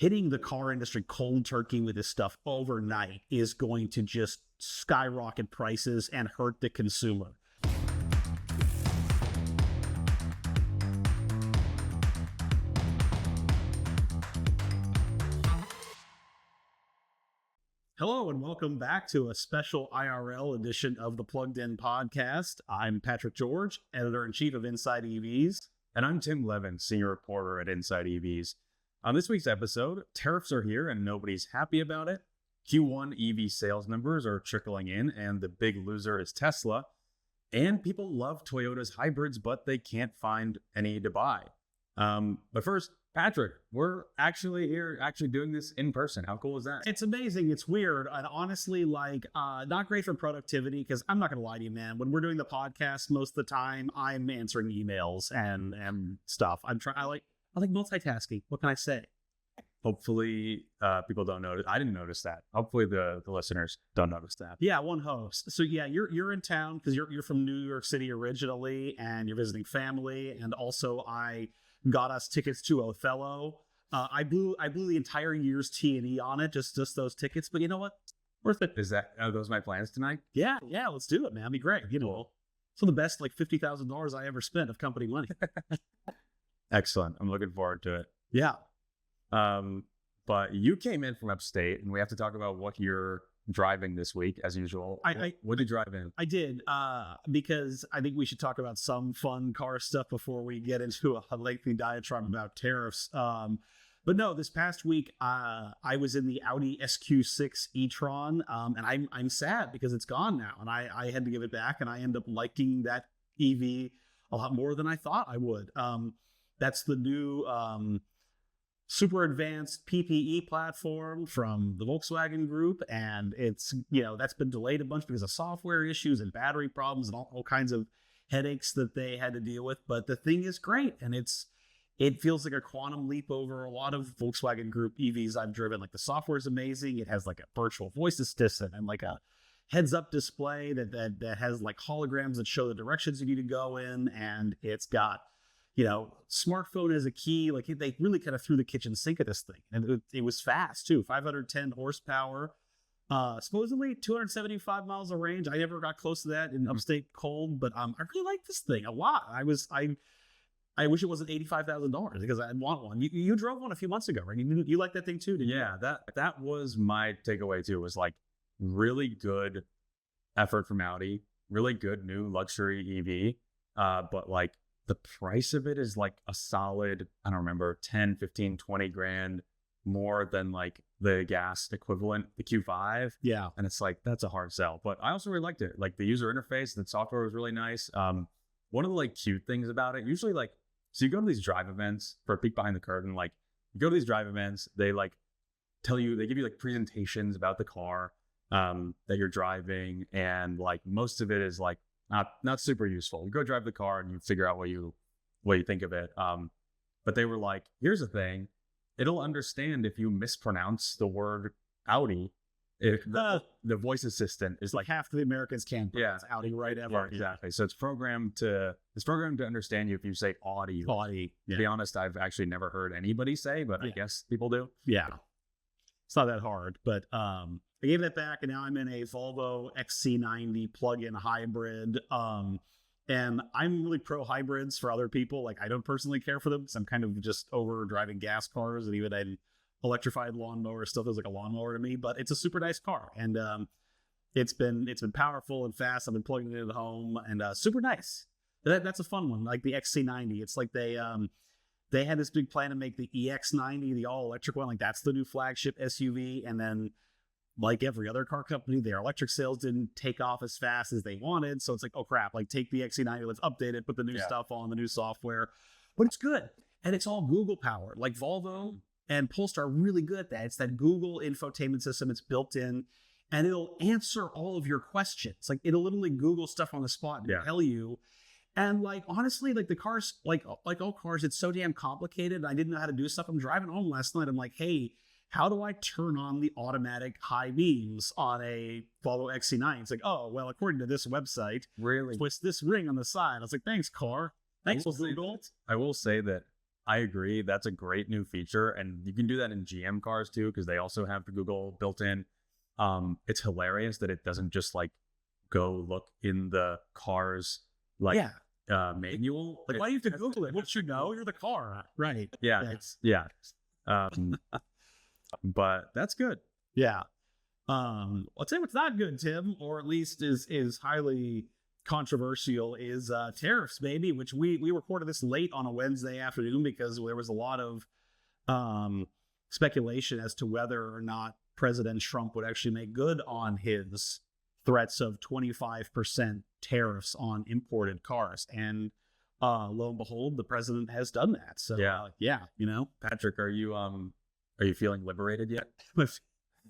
hitting the car industry cold turkey with this stuff overnight is going to just skyrocket prices and hurt the consumer. Hello and welcome back to a special IRL edition of the Plugged-In Podcast. I'm Patrick George, Editor-in-Chief of InsideEVs. And I'm Tim Levin, Senior Reporter at InsideEVs. On this week's episode, tariffs are here and nobody's happy about it. Q1 EV sales numbers are trickling in and the big loser is Tesla. And people love Toyota's hybrids, but they can't find any to buy. But first, Patrick, we're actually here, doing this in person. How cool is that? It's amazing. It's weird. And honestly, not great for productivity because I'm not going to lie to you, man. When we're doing the podcast, most of the time I'm answering emails and stuff. I like multitasking. What can I say? Hopefully, people don't notice. I didn't notice that. Hopefully, the listeners don't notice that. Yeah, one host. So yeah, you're in town because you're from New York City originally, and you're visiting family. And also, I got us tickets to Othello. I blew the entire year's T&E on it, just those tickets. But you know what? Worth it. Are those my plans tonight? Yeah, let's do it, man. It'd be great. You know, some of the best $50,000 I ever spent of company money. Excellent. I'm looking forward to it. Yeah. But you came in from upstate, and we have to talk about what you're driving this week, as usual. What did you drive in? I did, because I think we should talk about some fun car stuff before we get into a lengthy diatribe about tariffs. But no, this past week, I was in the Audi SQ6 e-tron, and I'm sad because it's gone now, and I had to give it back, and I end up liking that EV a lot more than I thought I would. That's the new super advanced PPE platform from the Volkswagen Group, and it's, that's been delayed a bunch because of software issues and battery problems and all kinds of headaches that they had to deal with. But the thing is great, and it feels like a quantum leap over a lot of Volkswagen Group EVs I've driven. Like, the software is amazing. It has like a virtual voice assistant and like a heads-up display that has like holograms that show the directions you need to go in, and it's got smartphone as a key. Like, they really kind of threw the kitchen sink at this thing, and it was fast too. 510 horsepower, supposedly 275 miles of range. I never got close to that in upstate cold, but I really like this thing a lot. I wish it wasn't $85,000 because I want one. You drove one a few months ago, right? You like that thing too, didn't you? Yeah, that was my takeaway too. Was like really good effort from Audi, really good new luxury EV, but like the price of it is like a solid, I don't remember, 10, 15, 20 grand more than like the gas equivalent, the Q5. Yeah. And it's like, that's a hard sell. But I also really liked it. Like, the user interface, the software was really nice. One of the like cute things about it, usually like, so you go to these drive events, for a peek behind the curtain, like you go to these drive events, they like tell you, they give you like presentations about the car that you're driving. And like most of it is like, not super useful. You go drive the car and you figure out what you think of it. But they were like, here's the thing. It'll understand if you mispronounce the word Audi. If the voice assistant is like half the Americans can't pronounce Audi right ever. Yeah, exactly. So it's programmed to understand you if you say Audi. Audi. To be honest, I've actually never heard anybody say, but I guess people do. Yeah. It's not that hard, but I gave that back, and now I'm in a Volvo XC90 plug-in hybrid. And I'm really pro hybrids for other people. Like, I don't personally care for them because I'm kind of just over driving gas cars, and even an electrified lawnmower still feels like a lawnmower to me. But it's a super nice car, and it's been powerful and fast. I've been plugging it in at home, and super nice. That's a fun one, like the XC90. It's like they had this big plan to make the EX90, the all-electric one. Like, that's the new flagship SUV, and then, like every other car company, their electric sales didn't take off as fast as they wanted. So it's like, oh crap, like take the XC90, let's update it, put the new stuff on, the new software. But it's good. And it's all Google powered. Like, Volvo and Polestar are really good at that. It's that Google infotainment system. It's built in, and it'll answer all of your questions. Like, it'll literally Google stuff on the spot and tell you. And like, honestly, like the cars, like all cars, it's so damn complicated. I didn't know how to do stuff. I'm driving home last night. I'm like, hey, how do I turn on the automatic high beams on a Volvo XC90? It's like, oh, well, according to this website, really, twist this ring on the side. I was like, thanks, car. Thanks, Google. I will say that I agree. That's a great new feature. And you can do that in GM cars too, because they also have the Google built in. It's hilarious that it doesn't just like go look in the car's like manual. Like, why do you have to Google it? What you know? You're the car. Right. Yeah. But that's good. Yeah. I'll tell you what's not good, Tim, or at least is highly controversial, is tariffs, baby, which we recorded this late on a Wednesday afternoon because there was a lot of speculation as to whether or not President Trump would actually make good on his threats of 25% tariffs on imported cars. And lo and behold, the president has done that. So you know, Patrick, are you feeling liberated yet?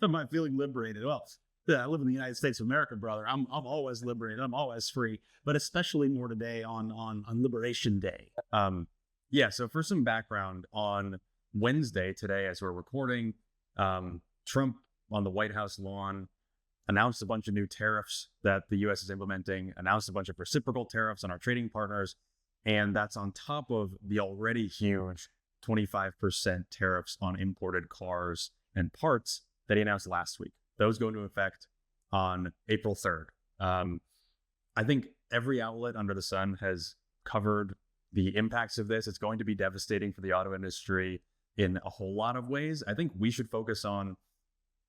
Am I feeling liberated? Well, I live in the United States of America, brother. I'm always liberated. I'm always free, but especially more today on Liberation Day. So for some background, on Wednesday today, as we're recording, Trump on the White House lawn announced a bunch of new tariffs that the U.S. is implementing, announced a bunch of reciprocal tariffs on our trading partners, and that's on top of the already huge 25% tariffs on imported cars and parts that he announced last week. Those go into effect on April 3rd. I think every outlet under the sun has covered the impacts of this. It's going to be devastating for the auto industry in a whole lot of ways. I think we should focus on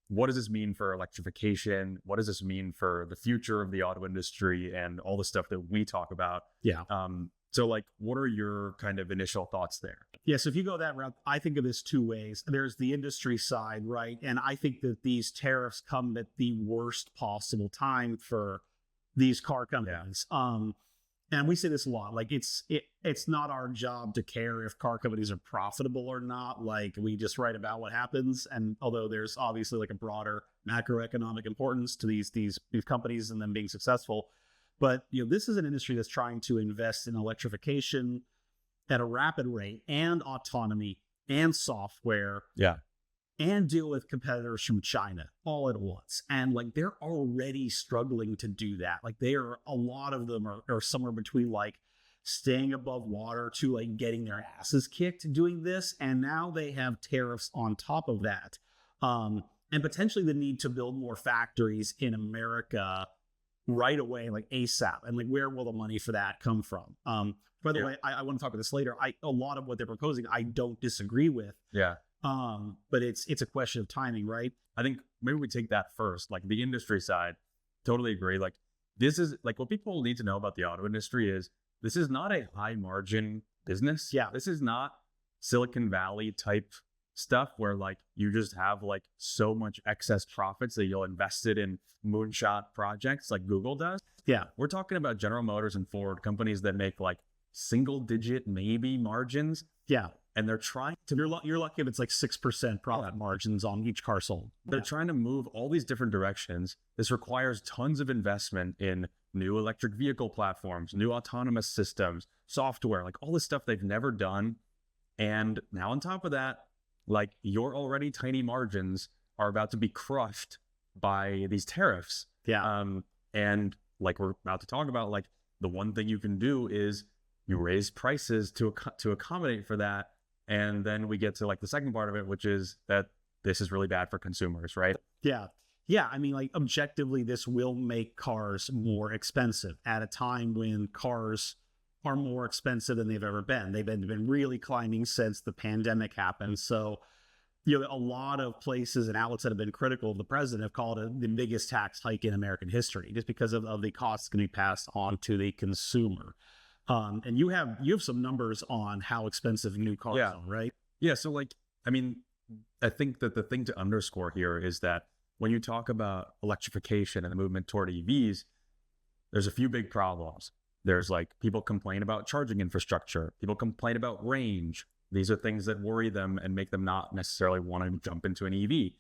what does this mean for electrification? What does this mean for the future of the auto industry and all the stuff that we talk about? Yeah. So like, what are your kind of initial thoughts there? Yeah, so if you go that route, I think of this two ways. There's the industry side, right? And I think that these tariffs come at the worst possible time for these car companies. Yeah. And we say this a lot, like it's not our job to care if car companies are profitable or not. Like, we just write about what happens. And although there's obviously like a broader macroeconomic importance to these companies and them being successful, but you know, this is an industry that's trying to invest in electrification at a rapid rate, and autonomy, and software, and deal with competitors from China all at once. And like, they're already struggling to do that. Like, a lot of them are somewhere between like staying above water to like getting their asses kicked doing this. And now they have tariffs on top of that. And potentially the need to build more factories in America right away, like ASAP. And like, where will the money for that come from? By the way, I want to talk about this later. A lot of what they're proposing, I don't disagree with. Yeah. But it's a question of timing, right? I think maybe we take that first, like the industry side. Totally agree. Like, this is like, what people need to know about the auto industry is this is not a high margin business. Yeah. This is not Silicon Valley type stuff where like you just have like so much excess profits that you'll invest it in moonshot projects like Google does. Yeah. We're talking about General Motors and Ford, companies that make like single digit maybe margins. Yeah. And they're trying to, you're lucky if it's like 6% profit margins on each car sold. They're trying to move all these different directions. This requires tons of investment in new electric vehicle platforms, new autonomous systems, software, like all this stuff they've never done. And now on top of that, like, your already tiny margins are about to be crushed by these tariffs. Yeah. And like we're about to talk about, like, the one thing you can do is you raise prices to accommodate for that. And then we get to like the second part of it, which is that this is really bad for consumers, right? Yeah. Yeah. I mean, like, objectively, this will make cars more expensive at a time when cars are more expensive than they've ever been. They've been really climbing since the pandemic happened. So, you know, a lot of places and outlets that have been critical of the president have called it the biggest tax hike in American history, just because of the costs going to be passed on to the consumer. And you have some numbers on how expensive new cars are, right? Yeah. So like, I mean, I think that the thing to underscore here is that when you talk about electrification and the movement toward EVs, there's a few big problems. There's like, people complain about charging infrastructure. People complain about range. These are things that worry them and make them not necessarily want to jump into an EV.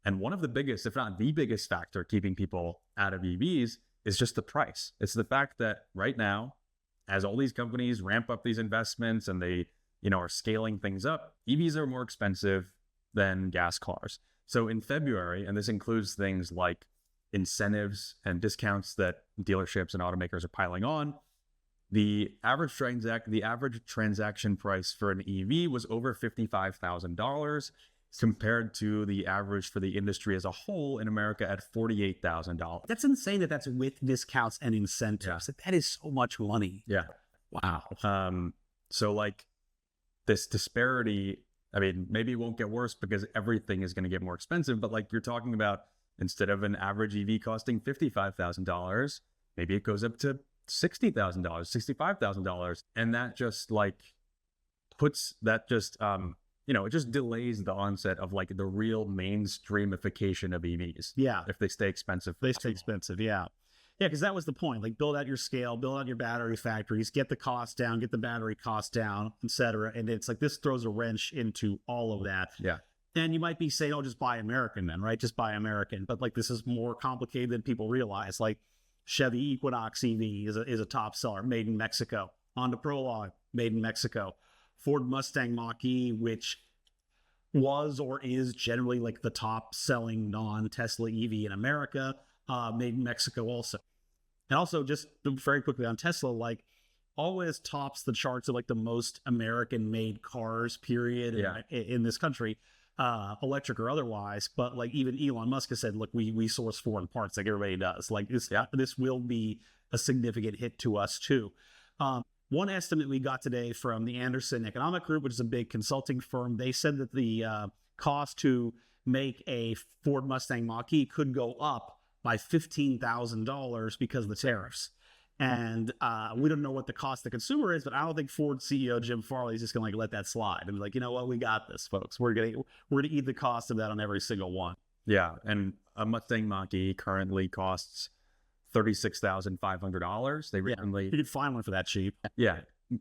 And one of the biggest, if not the biggest factor keeping people out of EVs is just the price. It's the fact that right now, as all these companies ramp up these investments and they, you know, are scaling things up, EVs are more expensive than gas cars. So in February, and this includes things like incentives and discounts that dealerships and automakers are piling on, the average transaction price for an EV was over $55,000 compared to the average for the industry as a whole in America at $48,000. That's insane that's with discounts and incentives. Yeah. That is so much money. Yeah. Wow. So like this disparity, I mean, maybe it won't get worse because everything is going to get more expensive, but like you're talking about, instead of an average EV costing $55,000, maybe it goes up to $60,000, $65,000. And that just like it just delays the onset of like the real mainstreamification of EVs. Yeah. If they stay expensive. Yeah. Yeah, because that was the point. Like, build out your scale, build out your battery factories, get the cost down, get the battery cost down, etc. And it's like this throws a wrench into all of that. Yeah. And you might be saying, oh, just buy American then, right? Just buy American. But like, this is more complicated than people realize. Like, Chevy Equinox EV is a top seller, made in Mexico. Honda Prologue, made in Mexico. Ford Mustang Mach-E, which was or is generally like the top selling non-Tesla EV in America, made in Mexico also. And also, just very quickly on Tesla, like, always tops the charts of like the most American-made cars, period, in this country, electric or otherwise. But like, even Elon Musk has said, look, we source foreign parts like everybody does. Like, this will be a significant hit to us too. One estimate we got today from the Anderson Economic Group, which is a big consulting firm, they said that the cost to make a Ford Mustang Mach-E could go up by $15,000 because of the tariffs. And we don't know what the cost to the consumer is, but I don't think Ford CEO Jim Farley is just going to like let that slide and be like, you know what, we got this, folks. We're gonna eat the cost of that on every single one. Yeah, and a Mustang Mach-E currently costs $36,500. They recently you could find one for that cheap. Yeah,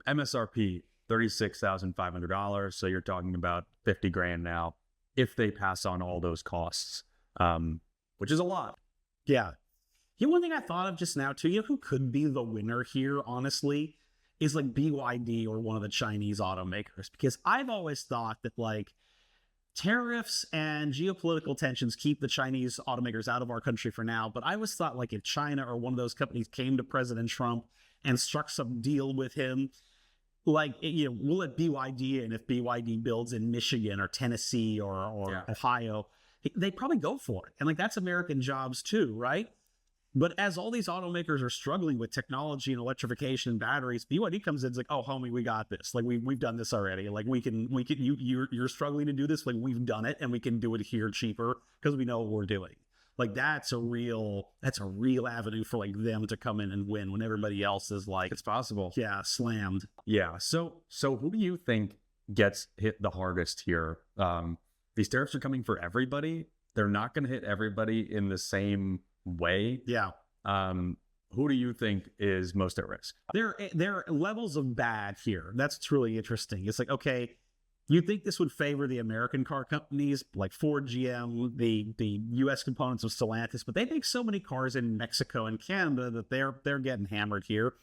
MSRP $36,500. So you're talking about $50,000 now if they pass on all those costs, which is a lot. Yeah. You know, one thing I thought of just now too, you know who could be the winner here, honestly, is like BYD or one of the Chinese automakers. Because I've always thought that like tariffs and geopolitical tensions keep the Chinese automakers out of our country for now. But I always thought like if China or one of those companies came to President Trump and struck some deal with him, like, you know, we'll let BYD in if BYD builds in Michigan or Tennessee or Ohio. They probably go for it. And like, that's American jobs too, right? But as all these automakers are struggling with technology and electrification and batteries, BYD comes in and is like, oh, homie, we got this. Like, we've done this already. Like, you're struggling to do this. Like, we've done it and we can do it here cheaper because we know what we're doing. Like, that's a real avenue for like them to come in and win when everybody else is like, it's possible. Yeah, slammed. Yeah. So who do you think gets hit the hardest here? These tariffs are coming for everybody. They're not going to hit everybody in the same way. Yeah. Who do you think is most at risk? There are levels of bad here. That's what's really interesting. It's like, okay, you'd think this would favor the American car companies like Ford, GM, the U.S. components of Stellantis, but they make so many cars in Mexico and Canada that they're getting hammered here.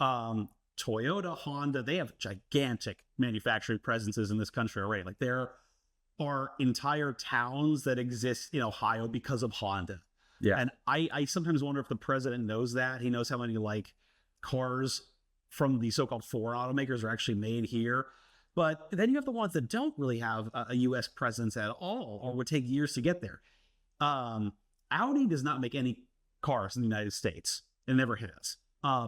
Toyota, Honda, they have gigantic manufacturing presences in this country already. Like, there are entire towns that exist in Ohio because of Honda. Yeah. And I sometimes wonder if the president knows that. He knows how many like cars from the so-called foreign automakers are actually made here. But then you have the ones that don't really have a U.S. presence at all or would take years to get there. Audi does not make any cars in the United States. It never has.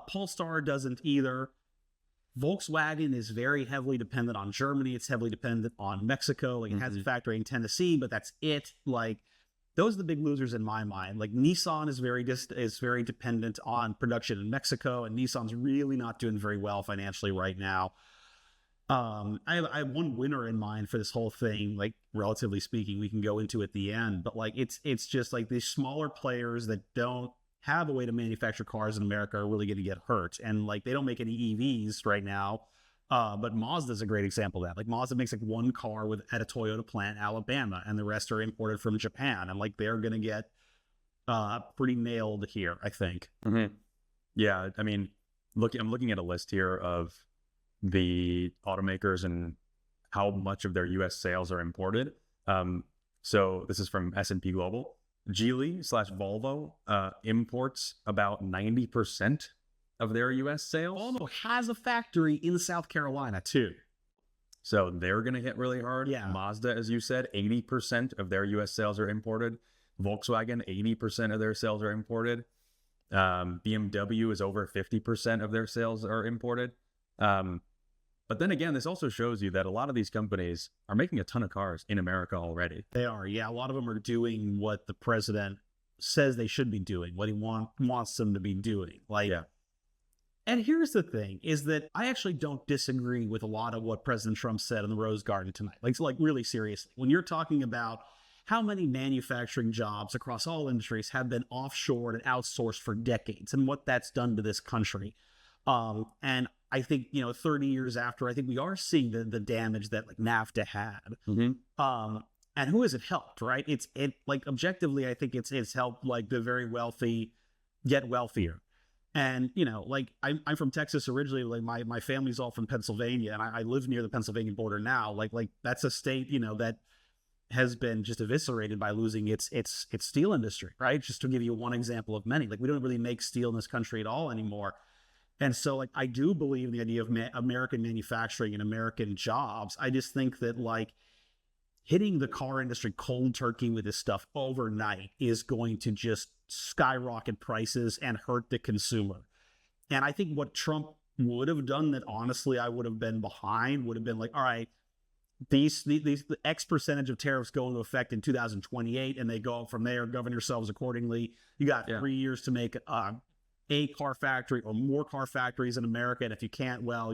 Polestar doesn't either. Volkswagen is very heavily dependent on Germany. It's heavily dependent on Mexico. Like, it has a factory in Tennessee, but that's it. Like, those are the big losers in my mind. Like, Nissan is very dependent on production in Mexico, and Nissan's really not doing very well financially right now. I have one winner in mind for this whole thing, like, relatively speaking. We can go into at the end, but like, it's just like these smaller players that don't have a way to manufacture cars in America are really going to get hurt. And like, they don't make any EVs right now. But Mazda is a great example of that. Like, Mazda makes like one car at a Toyota plant in Alabama, and the rest are imported from Japan. And like, they're going to get pretty nailed here, I think. Mm-hmm. Yeah. I mean, I'm looking at a list here of the automakers and how much of their U.S. sales are imported. So this is from S&P Global. Geely / Volvo imports about 90% of their U.S. sales. Volvo has a factory in South Carolina too. So they're going to hit really hard. Yeah. Mazda, as you said, 80% of their U.S. sales are imported. Volkswagen, 80% of their sales are imported. BMW is over 50% of their sales are imported. But then again, this also shows you that a lot of these companies are making a ton of cars in America already. They are. Yeah, a lot of them are doing what the president says they should be doing, what he wants them to be doing. Like, Yeah. And here's the thing, is that I actually don't disagree with a lot of what President Trump said in the Rose Garden tonight. Like really seriously, when you're talking about how many manufacturing jobs across all industries have been offshored and outsourced for decades and what that's done to this country. And I think, 30 years after, I think we are seeing the damage that like NAFTA had. Mm-hmm. And who has it helped, right? It like objectively, I think it's helped like the very wealthy get wealthier. And, like I'm from Texas originally, like my family's all from Pennsylvania, and I live near the Pennsylvania border now. Like that's a state, that has been just eviscerated by losing its steel industry, right? Just to give you one example of many. Like we don't really make steel in this country at all anymore. And so like I do believe in the idea of American manufacturing and American jobs. I just think that like hitting the car industry cold turkey with this stuff overnight is going to just skyrocket prices and hurt the consumer. And I think what Trump would have done that honestly I would have been behind would have been like, all right, these the X percentage of tariffs go into effect in 2028 and they go from there, govern yourselves accordingly. You got 3 years to make a car factory or more car factories in America. And if you can't, well,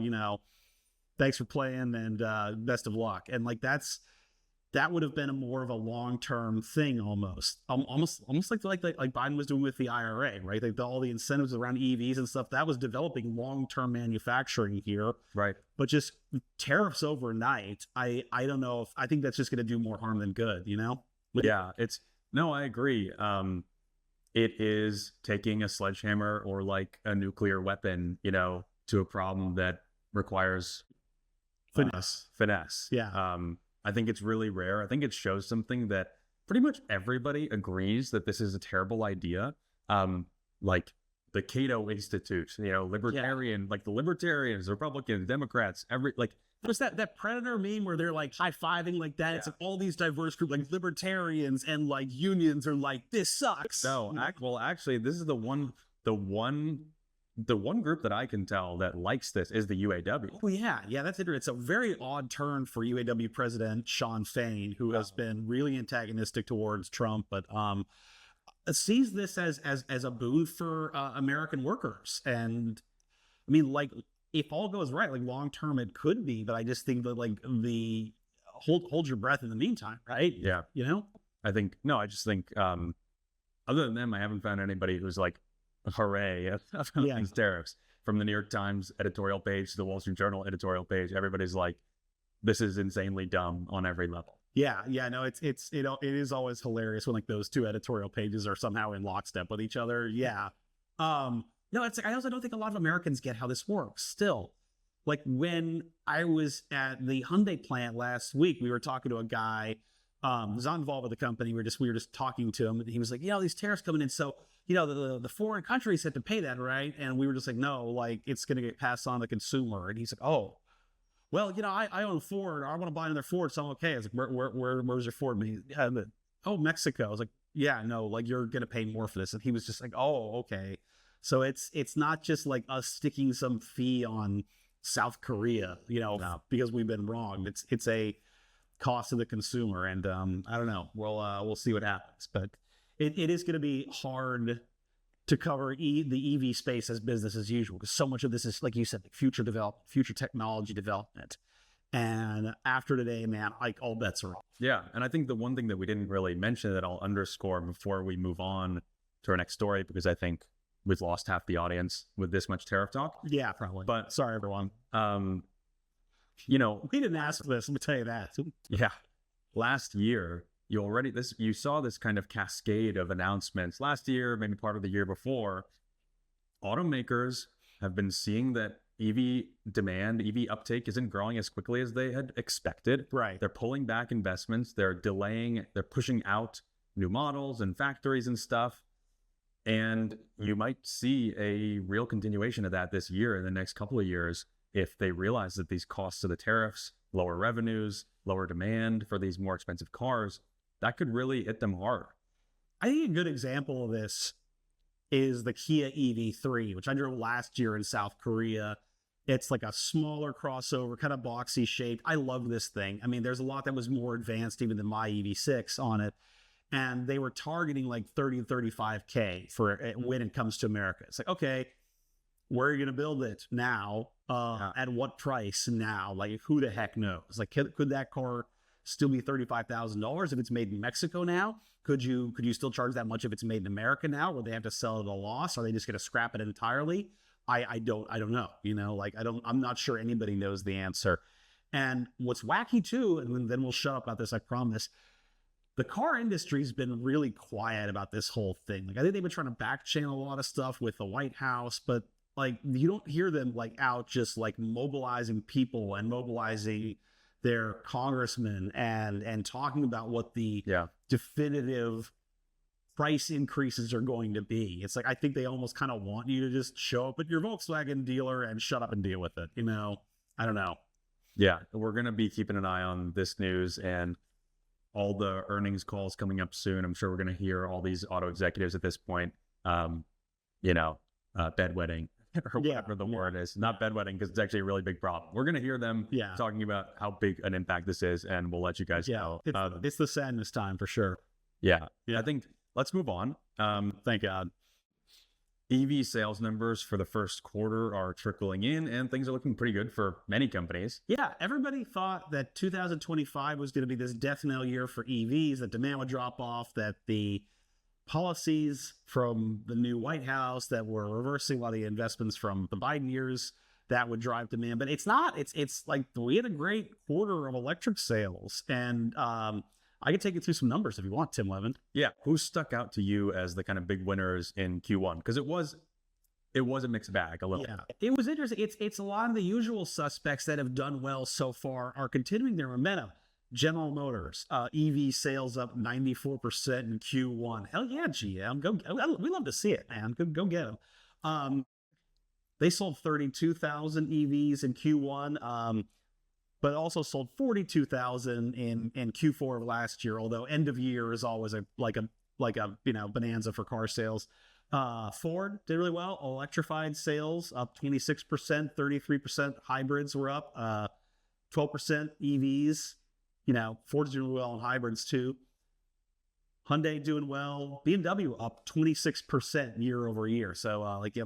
thanks for playing and best of luck. And like that would have been more of a long-term thing almost like Biden was doing with the IRA, right? Like all the incentives around EVs and stuff, that was developing long-term manufacturing here. Right. But just tariffs overnight, I don't know I think that's just going to do more harm than good, Yeah, I agree. It is taking a sledgehammer or like a nuclear weapon, to a problem that requires finesse. Yeah. I think it's really rare. I think it shows something that pretty much everybody agrees that this is a terrible idea. Like the Cato Institute, libertarian, like the libertarians, Republicans, Democrats, there's that Predator meme where they're like high-fiving like that. Yeah. It's like all these diverse groups, like libertarians and like unions are like, this sucks. No, actually, this is the one group that I can tell that likes this is the UAW. Oh yeah, that's interesting. It's a very odd turn for UAW President Sean Fain, who has been really antagonistic towards Trump, but sees this as a boon for American workers. And I mean, like, if all goes right, like long term it could be, but I just think that like the hold your breath in the meantime, right? Yeah. I just think other than them, I haven't found anybody who's like hooray about these tariffs. From the New York Times editorial page to the Wall Street Journal editorial page, everybody's like, this is insanely dumb on every level. Yeah, no, it is always hilarious when like those two editorial pages are somehow in lockstep with each other. Yeah. No, it's like I also don't think a lot of Americans get how this works still. Like when I was at the Hyundai plant last week, we were talking to a guy who's not involved with the company. We were just talking to him, and he was like, these tariffs coming in, so the foreign countries had to pay that, right? And we were just like, no, like it's going to get passed on to the consumer. And he's like, oh, well, I own a Ford. I want to buy another Ford, so I'm okay. I was like, where's your Ford? Oh, Mexico. I was like, yeah, no, like you're going to pay more for this. And he was just like, oh, okay. So it's not just like us sticking some fee on South Korea, because we've been wrong. It's a cost to the consumer, and I don't know. We'll see what happens, but it is going to be hard to cover the EV space as business as usual, because so much of this is, like you said, future development, future technology development. And after today, man, like all bets are off. Yeah, and I think the one thing that we didn't really mention that I'll underscore before we move on to our next story, because I think we've lost half the audience with this much tariff talk. Yeah, probably. But sorry, everyone. We didn't ask for this. Let me tell you that. Yeah. Last year, you saw this kind of cascade of announcements. Last year, maybe part of the year before, automakers have been seeing that EV demand, EV uptake isn't growing as quickly as they had expected. Right. They're pulling back investments. They're delaying. They're pushing out new models and factories and stuff. And you might see a real continuation of that this year, in the next couple of years, if they realize that these costs of the tariffs, lower revenues, lower demand for these more expensive cars, that could really hit them hard. I think a good example of this is the Kia EV3, which I drove last year in South Korea. It's like a smaller crossover, kind of boxy shaped. I love this thing. I mean, there's a lot that was more advanced even than my EV6 on it. And they were targeting like 30 to 35K for when it comes to America. It's like, okay, where are you going to build it now? At what price now? Like, who the heck knows? Like, could that car still be $35,000 if it's made in Mexico now? Could you still charge that much if it's made in America now, where they have to sell it at a loss? Are they just going to scrap it entirely? I don't know. You know, like I'm not sure anybody knows the answer. And what's wacky too, and then we'll shut up about this, I promise. The car industry's been really quiet about this whole thing. Like, I think they've been trying to back channel a lot of stuff with the White House, but like, you don't hear them like out just like mobilizing people and mobilizing their congressmen and talking about what the definitive price increases are going to be. It's like, I think they almost kind of want you to just show up at your Volkswagen dealer and shut up and deal with it. You know, I don't know. Yeah, we're going to be keeping an eye on this news and all the earnings calls coming up soon. I'm sure we're going to hear all these auto executives at this point, bedwetting or whatever the word is. Not bedwetting, because it's actually a really big problem. We're going to hear them talking about how big an impact this is, and we'll let you guys know. It's the sadness time for sure. Yeah. I think let's move on. Thank God. EV sales numbers for the first quarter are trickling in, and things are looking pretty good for many companies. Yeah, everybody thought that 2025 was going to be this death knell year for EVs, that demand would drop off, that the policies from the new White House that were reversing a lot of the investments from the Biden years, that would drive demand. But it's not. It's like we had a great quarter of electric sales, and I can take you through some numbers if you want, Tim Levin. Yeah. Who stuck out to you as the kind of big winners in Q1? Because it was a mixed bag a little. Yeah, it was interesting. It's a lot of the usual suspects that have done well so far are continuing their momentum. General Motors, EV sales up 94% in Q1. Hell yeah, GM. We love to see it, man. Go get them. They sold 32,000 EVs in Q1. But also sold 42,000 in Q4 of last year. Although end of year is always a bonanza for car sales. Ford did really well. Electrified sales up 26%, 33% hybrids were up, 12% EVs. You know, Ford's doing well in hybrids too. Hyundai doing well. BMW up 26% year over year. So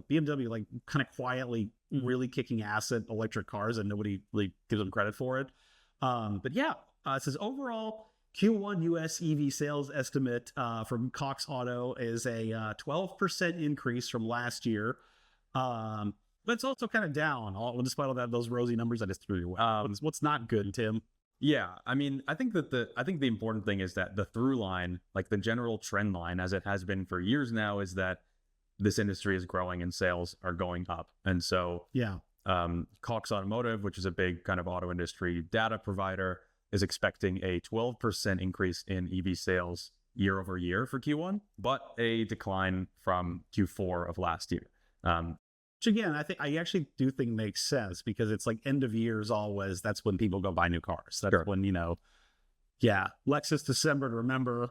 BMW like kind of quietly really kicking ass at electric cars, and nobody really gives them credit for it. It says overall Q1 US EV sales estimate from Cox Auto is a 12% increase from last year. But it's also kind of down, despite all that, those rosy numbers I just threw you. What's not good, Tim? Yeah, I mean, I think the important thing is that the through line, like the general trend line, as it has been for years now, is that this industry is growing and sales are going up. And so, Cox Automotive, which is a big kind of auto industry data provider, is expecting a 12% increase in EV sales year over year for Q1, but a decline from Q4 of last year. Which again, I actually do think makes sense, because it's like end of year is always, that's when people go buy new cars. That's when, Lexus December to remember.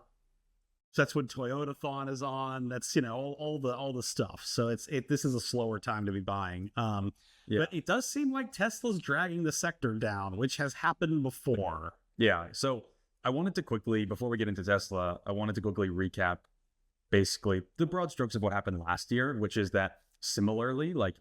That's when Toyota-thon is on. That's, all the stuff. So this is a slower time to be buying. But it does seem like Tesla's dragging the sector down, which has happened before. Yeah. So I wanted to quickly, before we get into Tesla, recap basically the broad strokes of what happened last year, which is that similarly, like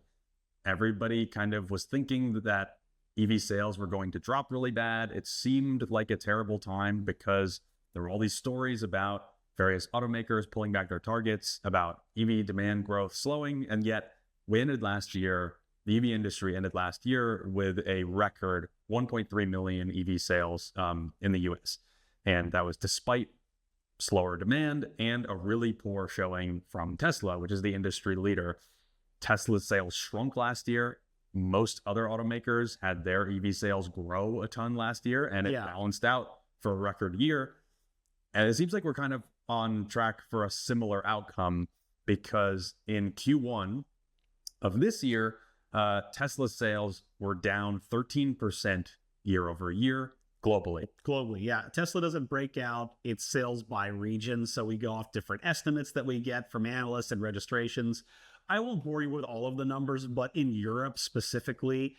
everybody kind of was thinking that EV sales were going to drop really bad. It seemed like a terrible time because there were all these stories about various automakers pulling back their targets, about EV demand growth slowing. And yet the EV industry ended last year with a record 1.3 million EV sales in the US. And that was despite slower demand and a really poor showing from Tesla, which is the industry leader. Tesla's sales shrunk last year. Most other automakers had their EV sales grow a ton last year, and it balanced out for a record year. And it seems like we're kind of on track for a similar outcome because in Q1 of this year, Tesla sales were down 13% year over year globally. Globally, yeah. Tesla doesn't break out its sales by region, so we go off different estimates that we get from analysts and registrations. I won't bore you with all of the numbers, but in Europe specifically,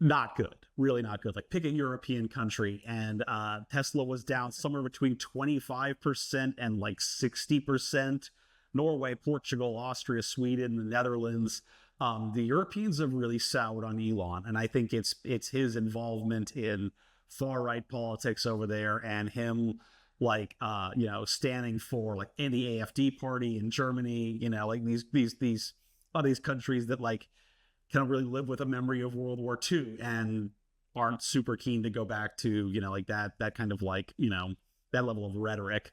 not good, really not good. Like pick a European country, and Tesla was down somewhere between 25% and like 60%. Norway, Portugal, Austria, Sweden, the Netherlands. The Europeans have really soured on Elon, and I think it's his involvement in far right politics over there, and him like standing for like in the AfD party in Germany. Like these countries that like kind of really live with a memory of World War II and aren't super keen to go back to like that kind of like that level of rhetoric.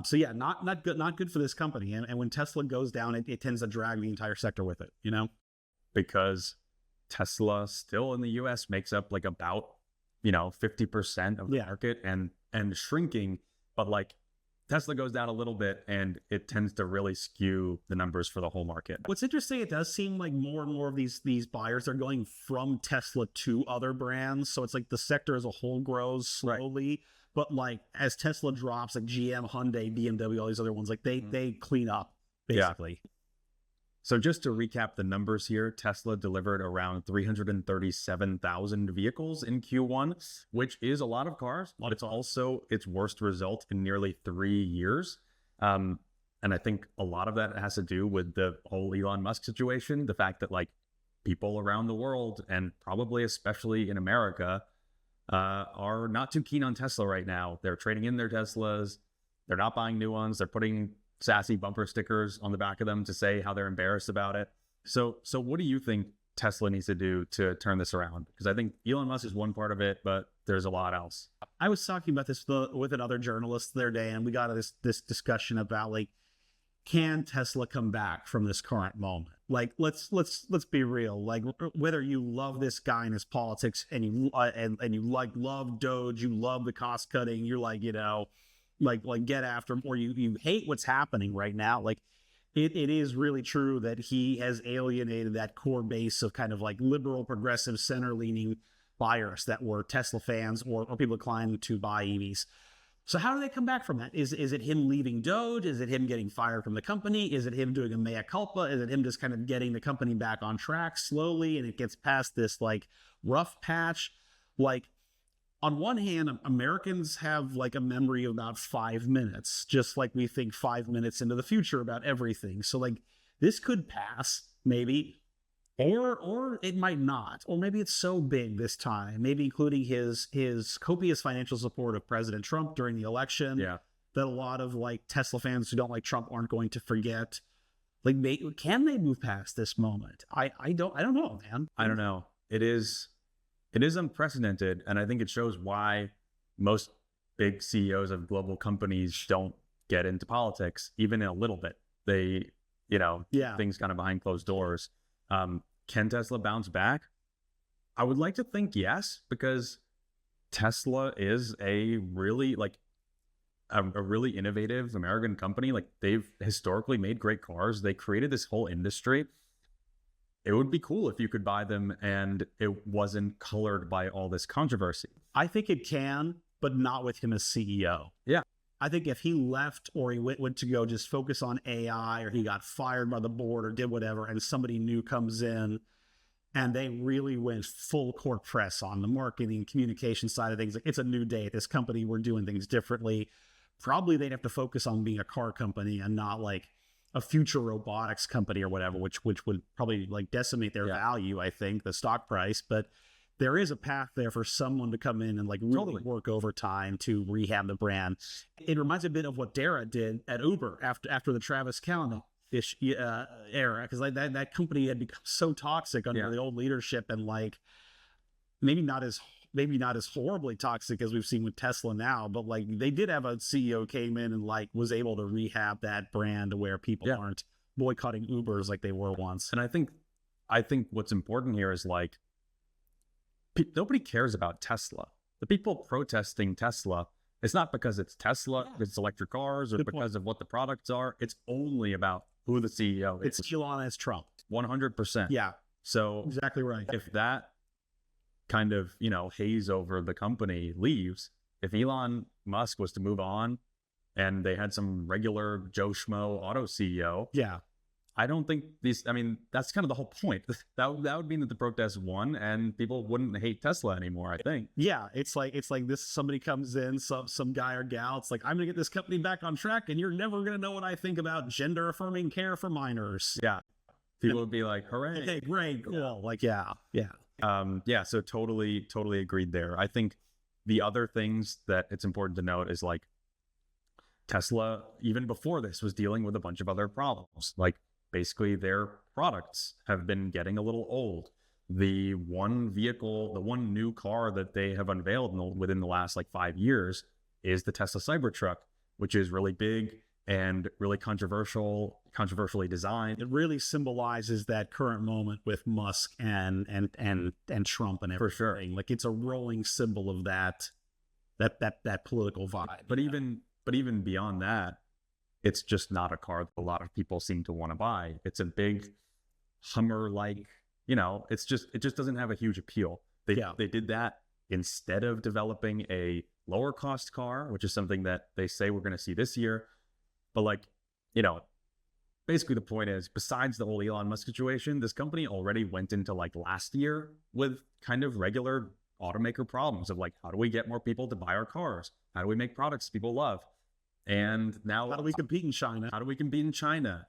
So yeah, not good for this company. And when Tesla goes down, it tends to drag the entire sector with it, because Tesla still in the US makes up like about 50% of the market and shrinking, but like Tesla goes down a little bit and it tends to really skew the numbers for the whole market. What's interesting, it does seem like more and more of these buyers are going from Tesla to other brands. So it's like the sector as a whole grows slowly. Right. But like as Tesla drops, like GM, Hyundai, BMW, all these other ones, like they clean up basically. Yeah. So just to recap the numbers here, Tesla delivered around 337,000 vehicles in Q1, which is a lot of cars, but it's also its worst result in nearly 3 years. And I think a lot of that has to do with the whole Elon Musk situation, the fact that like people around the world, and probably especially in America, are not too keen on Tesla right now. They're trading in their Teslas. They're not buying new ones. They're putting sassy bumper stickers on the back of them to say how they're embarrassed about it. So what do you think Tesla needs to do to turn this around? Because I think Elon Musk is one part of it, but there's a lot else. I was talking about this with another journalist the other day, and we got this discussion about like, can Tesla come back from this current moment? Like, let's be real. Like, whether you love this guy and his politics, and you love Doge, you love the cost cutting, you're like like get after him, or you hate what's happening right now. Like, it is really true that he has alienated that core base of kind of like liberal, progressive, center leaning buyers that were Tesla fans or people inclined to buy EVs. So how do they come back from that? Is it him leaving Doge? Is it him getting fired from the company? Is it him doing a mea culpa? Is it him just kind of getting the company back on track slowly and it gets past this like rough patch? Like, on one hand, Americans have like a memory of about 5 minutes, just like we think 5 minutes into the future about everything. So like this could pass maybe, or it might not, or maybe it's so big this time, maybe including his copious financial support of President Trump during the election, that a lot of like Tesla fans who don't like Trump aren't going to forget. Like, can they move past this moment? I don't know, man. I don't know. It is unprecedented, and I think it shows why most big CEOs of global companies don't get into politics, even in a little bit. They, things kind of behind closed doors. Can Tesla bounce back? I would like to think yes, because Tesla is a really really innovative American company. Like, they've historically made great cars. They created this whole industry. It would be cool if you could buy them and it wasn't colored by all this controversy. I think it can, but not with him as CEO. Yeah. I think if he left or he went to go just focus on AI, or he got fired by the board or did whatever, and somebody new comes in and they really went full court press on the marketing, communication side of things, like, it's a new day at this company, we're doing things differently, probably they'd have to focus on being a car company and not like a future robotics company or whatever, which would probably like decimate their value, I think, the stock price. But there is a path there for someone to come in and like really work overtime to rehab the brand. It reminds me a bit of what Dara did at Uber after the Travis Kalanick-ish era, because like that company had become so toxic under the old leadership, and like maybe not as horribly toxic as we've seen with Tesla now, but like they did have a CEO came in and like was able to rehab that brand to where people aren't boycotting Ubers like they were once. And I think what's important here is like, nobody cares about Tesla. The people protesting Tesla, It's not because it's Tesla, Yeah. it's electric cars, or Good because point. of what the products are. It's only about who the CEO is. It's Elon as Trump. 100%. Yeah, So exactly right. if that kind of, haze over the company leaves, if Elon Musk was to move on and they had some regular Joe Schmo auto CEO, Yeah. I don't think that's kind of the whole point. That would mean that the protests won and people wouldn't hate Tesla anymore, I think. Yeah, it's like this. Somebody comes in, some guy or gal. It's like, I'm gonna get this company back on track, and you're never gonna know what I think about gender affirming care for minors. Yeah. People would be like, hooray. Okay, great, cool. Like, yeah. So totally agreed there. I think the other things that it's important to note is like Tesla, even before this, was dealing with a bunch of other problems. Like basically their products have been getting a little old. The one new car that they have unveiled within the last like 5 years is the Tesla Cybertruck, which is really big and really controversially designed. It really symbolizes that current moment with Musk and Trump and everything. For sure. Like, it's a rolling symbol of that political vibe. But even beyond that, it's just not a car that a lot of people seem to want to buy. It's a big Hummer-like, it just doesn't have a huge appeal. They did that instead of developing a lower cost car, which is something that they say we're going to see this year. But basically the point is, besides the whole Elon Musk situation, this company already went into like last year with kind of regular automaker problems of like, how do we get more people to buy our cars? How do we make products people love? And now, how do we compete in China?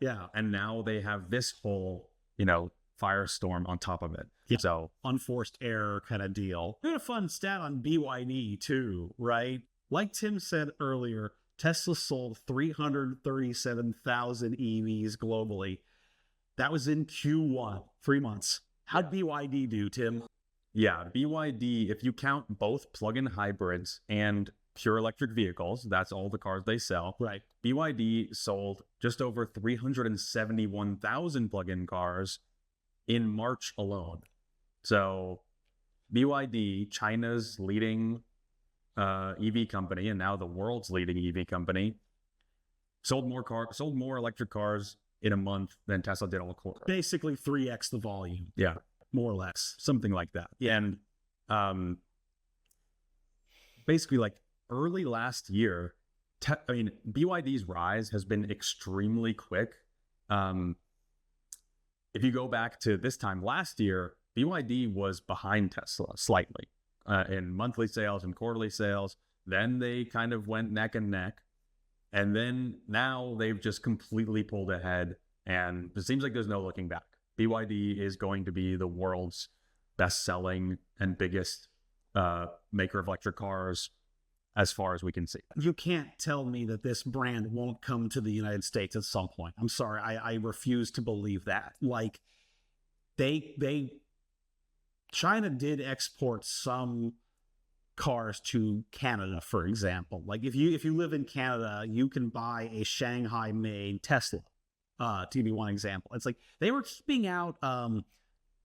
Yeah. And now they have this whole, firestorm on top of it. Yeah. So unforced error kind of deal. We had a fun stat on BYD too, right? Like Tim said earlier, Tesla sold 337,000 EVs globally. That was in Q1, 3 months. How'd BYD do, Tim? Yeah, BYD, if you count both plug-in hybrids and pure electric vehicles, that's all the cars they sell. Right. BYD sold just over 371,000 plug-in cars in March alone. So BYD, China's leading EV company, and now the world's leading EV company, sold more electric cars in a month than Tesla did all quarter. Basically 3x the volume. Yeah. More or less. Something like that. Yeah. And basically like early last year, BYD's rise has been extremely quick. If you go back to this time last year, BYD was behind Tesla slightly in monthly sales and quarterly sales. Then they kind of went neck and neck. And then now they've just completely pulled ahead. And it seems like there's no looking back. BYD is going to be the world's best-selling and biggest maker of electric cars as far as we can see. You can't tell me that this brand won't come to the United States at some point. I'm sorry. I refuse to believe that. Like, China did export some cars to Canada, for example. Like, if you live in Canada, you can buy a Shanghai-made Tesla, to give you one example. It's like they were keeping out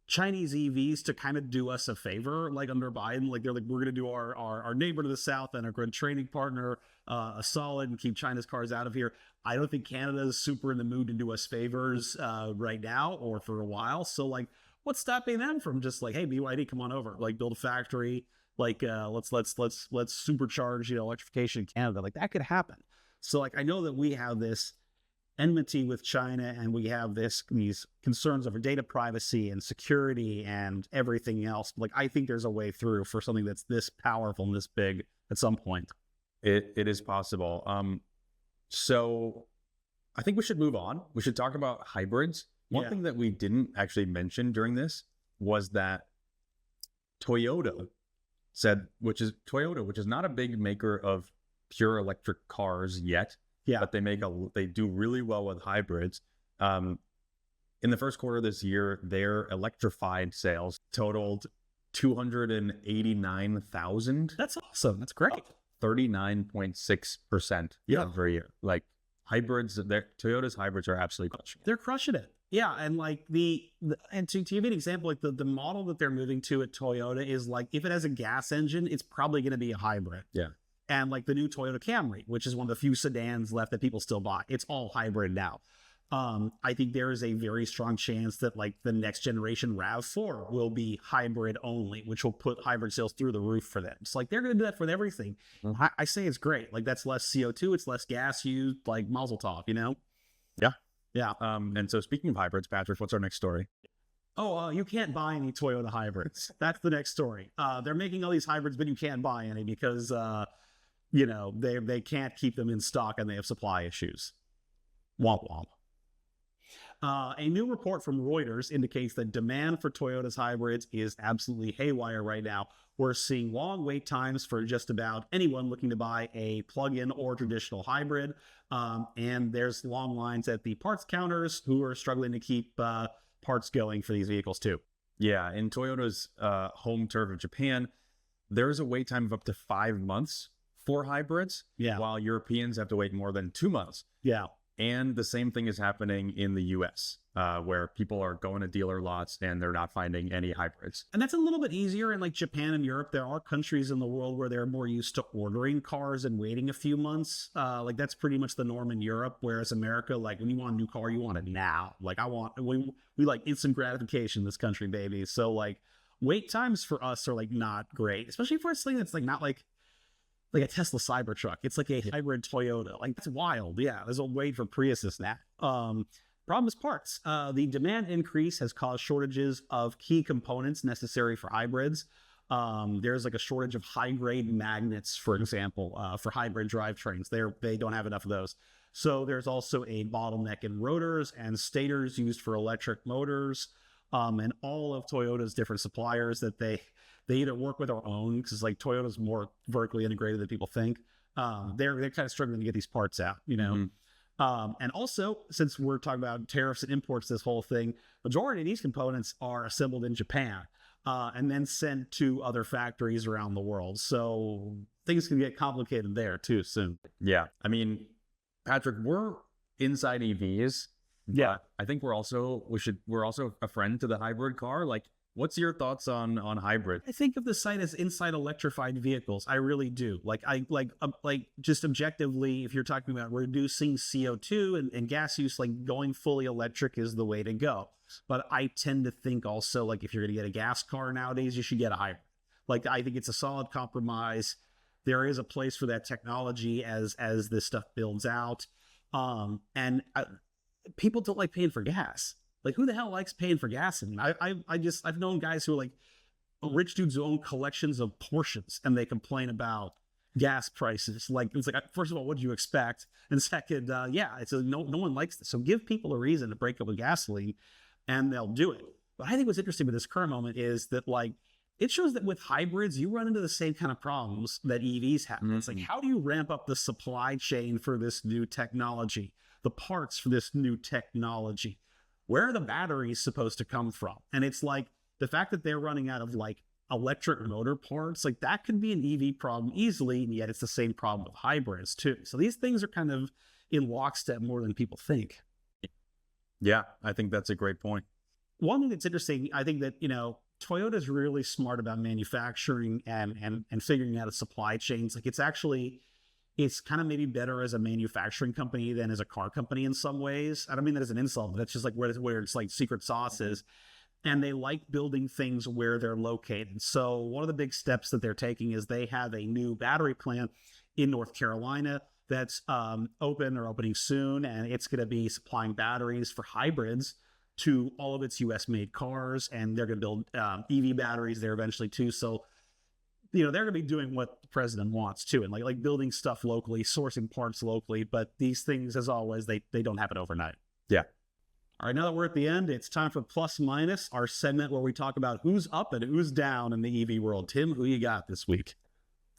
Chinese EVs to kind of do us a favor, like under Biden. Like, they're like, we're going to do our neighbor to the south and our good trading partner a solid and keep China's cars out of here. I don't think Canada is super in the mood to do us favors right now or for a while. So, like, what's stopping them from just like, hey, BYD, come on over, like, build a factory, like, let's supercharge, electrification in Canada. Like, that could happen. So, like, I know that we have this enmity with China, and we have these concerns over data privacy and security and everything else. Like, I think there's a way through for something that's this powerful and this big at some point. It is possible. So I think we should move on. We should talk about hybrids. One thing that we didn't actually mention during this was that Toyota, which is not a big maker of pure electric cars yet. Yeah, but they do really well with hybrids. In the first quarter of this year, their electrified sales totaled 289,000. That's awesome. That's great. 39.6% year-over-year. Like, hybrids, Toyota's hybrids are absolutely crushing it. They're crushing it. Yeah, and like and to give you an example, like the model that they're moving to at Toyota is like, if it has a gas engine, it's probably going to be a hybrid. Yeah. And like the new Toyota Camry, which is one of the few sedans left that people still buy, it's all hybrid now. I think there is a very strong chance that like the next generation RAV4 will be hybrid only, which will put hybrid sales through the roof for them. It's like they're going to do that with everything. I say it's great. Like that's less CO2, it's less gas used, like mazel tov, you know? Yeah. Yeah. And so speaking of hybrids, Patrick, what's our next story? You can't buy any Toyota hybrids. That's the next story. They're making all these hybrids, but you can't buy any because, they can't keep them in stock and they have supply issues. Womp womp. A new report from Reuters indicates that demand for Toyota's hybrids is absolutely haywire right now. We're seeing long wait times for just about anyone looking to buy a plug-in or traditional hybrid. And there's long lines at the parts counters who are struggling to keep parts going for these vehicles too. Yeah, in Toyota's home turf of Japan, there's a wait time of up to 5 months for hybrids, while Europeans have to wait more than 2 months. Yeah. And the same thing is happening in the US, where people are going to dealer lots and they're not finding any hybrids. And that's a little bit easier in like Japan and Europe. There are countries in the world where they're more used to ordering cars and waiting a few months. Like that's pretty much the norm in Europe. Whereas America, like when you want a new car, you want it now. Like we like instant gratification in this country, baby. So like wait times for us are like not great, especially for a thing that's like not like a Tesla Cybertruck. It's like a hybrid Toyota. Like, that's wild. Yeah, there's a wait for Priuses now. Problem is parts. The demand increase has caused shortages of key components necessary for hybrids. There's like a shortage of high-grade magnets, for example, for hybrid drivetrains. They don't have enough of those. So there's also a bottleneck in rotors and stators used for electric motors, and all of Toyota's different suppliers that they either work with or own, because like Toyota's more vertically integrated than people think. They're kind of struggling to get these parts out, you know. And also, since we're talking about tariffs and imports, this whole thing, majority of these components are assembled in Japan and then sent to other factories around the world. So things can get complicated there too soon. Yeah, I mean, Patrick, we're Inside EVs. Yeah, I think we're also a friend to the hybrid car. Like, what's your thoughts on hybrid? I think of the site as Inside Electrified Vehicles. I really do. Like just objectively, if you're talking about reducing CO2 and gas use, like going fully electric is the way to go. But I tend to think also like if you're going to get a gas car nowadays, you should get a hybrid. Like I think it's a solid compromise. There is a place for that technology as this stuff builds out. People don't like paying for gas. Like, who the hell likes paying for gasoline? I've known guys who are like rich dudes who own collections of Porsches and they complain about gas prices. Like, it's like, first of all, what do you expect? And second, no one likes this. So give people a reason to break up with gasoline and they'll do it. But I think what's interesting with this current moment is that like, it shows that with hybrids, you run into the same kind of problems that EVs have. It's like, how do you ramp up the supply chain for this new technology, the parts for this new technology? Where are the batteries supposed to come from? And it's like the fact that they're running out of like electric motor parts, like that could be an EV problem easily, and yet it's the same problem with hybrids too. So these things are kind of in lockstep more than people think. Yeah, I think that's a great point. One thing that's interesting, I think that, Toyota's really smart about manufacturing and figuring out its supply chains. Like it's kind of maybe better as a manufacturing company than as a car company in some ways. I don't mean that as an insult, but that's just like where it's like secret sauce is. And they like building things where they're located. So one of the big steps that they're taking is they have a new battery plant in North Carolina that's opening soon. And it's going to be supplying batteries for hybrids to all of its US made cars. And they're going to build EV batteries there eventually too. So they're going to be doing what the president wants too, and like building stuff locally, sourcing parts locally. But these things, as always, they don't happen overnight. Yeah. All right, now that we're at the end, it's time for Plus Minus, our segment where we talk about who's up and who's down in the EV world. Tim, who you got this week?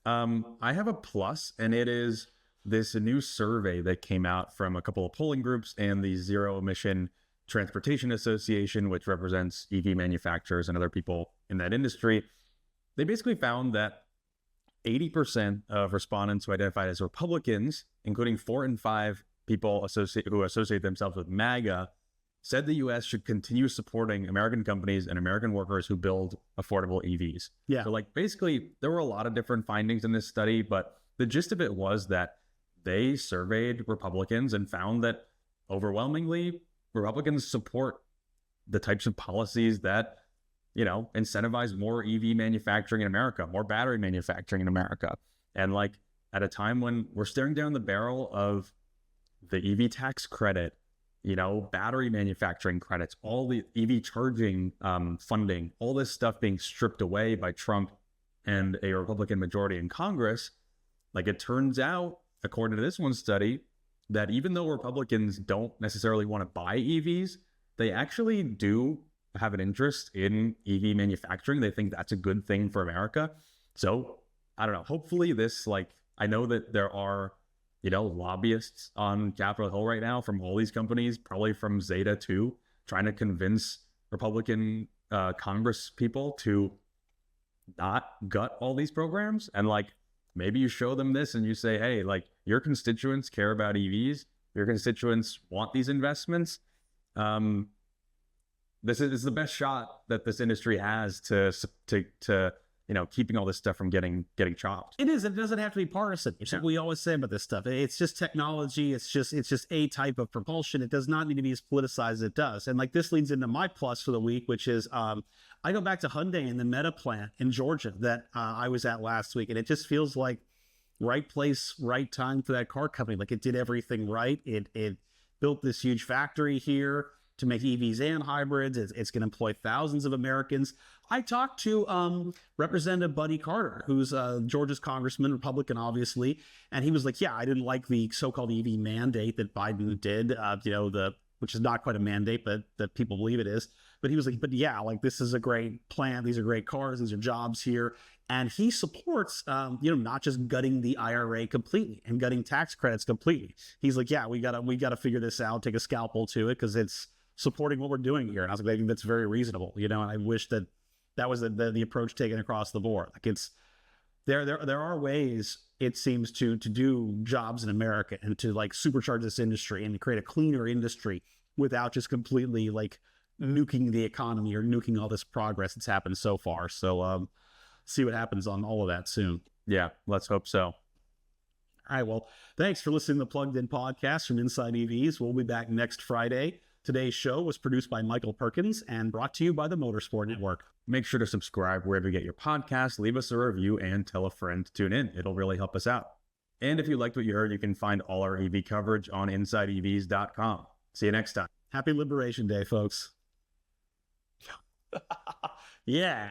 I have a plus, and it is this new survey that came out from a couple of polling groups and the Zero Emission Transportation Association, which represents EV manufacturers and other people in that industry. They basically found that 80% of respondents who identified as Republicans, including 4 in 5 people who associate themselves with MAGA, said the U.S. should continue supporting American companies and American workers who build affordable EVs. Yeah. So like basically there were a lot of different findings in this study, but the gist of it was that they surveyed Republicans and found that overwhelmingly Republicans support the types of policies that, you know, incentivize more EV manufacturing in America, more battery manufacturing in America. And like at a time when we're staring down the barrel of the EV tax credit, you know, battery manufacturing credits, all the EV charging funding, all this stuff being stripped away by Trump and a Republican majority in Congress, like it turns out, according to this one study, that even though Republicans don't necessarily want to buy EVs, they actually do have an interest in EV manufacturing. They think that's a good thing for America. So I don't know. Hopefully this, like, I know that there are, you know, lobbyists on Capitol Hill right now from all these companies, probably from Zeta too, trying to convince Republican Congress people to not gut all these programs. And like, maybe you show them this and you say, hey, like your constituents care about EVs. Your constituents want these investments. This is the best shot that this industry has to you know, keeping all this stuff from getting chopped. It is. It doesn't have to be partisan. It's what we always say about this stuff. It's just technology. It's just a type of propulsion. It does not need to be as politicized as it does. And like this leads into my plus for the week, which is I go back to Hyundai and the Metaplant in Georgia that I was at last week, and it just feels like right place, right time for that car company. Like it did everything right. It built this huge factory here to make EVs and hybrids. It's going to employ thousands of Americans. I talked to Representative Buddy Carter, who's Georgia's congressman, Republican, obviously, and he was like, yeah, I didn't like the so-called EV mandate that Biden did, you know, which is not quite a mandate, but that people believe it is. But he was like, but yeah, like this is a great plan. These are great cars. These are jobs here. And he supports, you know, not just gutting the IRA completely and gutting tax credits completely. He's like, yeah, we gotta figure this out, take a scalpel to it because it's supporting what we're doing here. And I was like, I think that's very reasonable, you know, and I wish that was the approach taken across the board. Like it's, there are ways, it seems, to do jobs in America and to like supercharge this industry and to create a cleaner industry without just completely like nuking the economy or nuking all this progress that's happened so far. So see what happens on all of that soon. Yeah, let's hope so. All right, well, thanks for listening to the Plugged In Podcast from Inside EVs. We'll be back next Friday. Today's show was produced by Michael Perkins and brought to you by the Motorsport Network. Make sure to subscribe wherever you get your podcasts, leave us a review, and tell a friend to tune in. It'll really help us out. And if you liked what you heard, you can find all our EV coverage on InsideEVs.com. See you next time. Happy Liberation Day, folks. Yeah.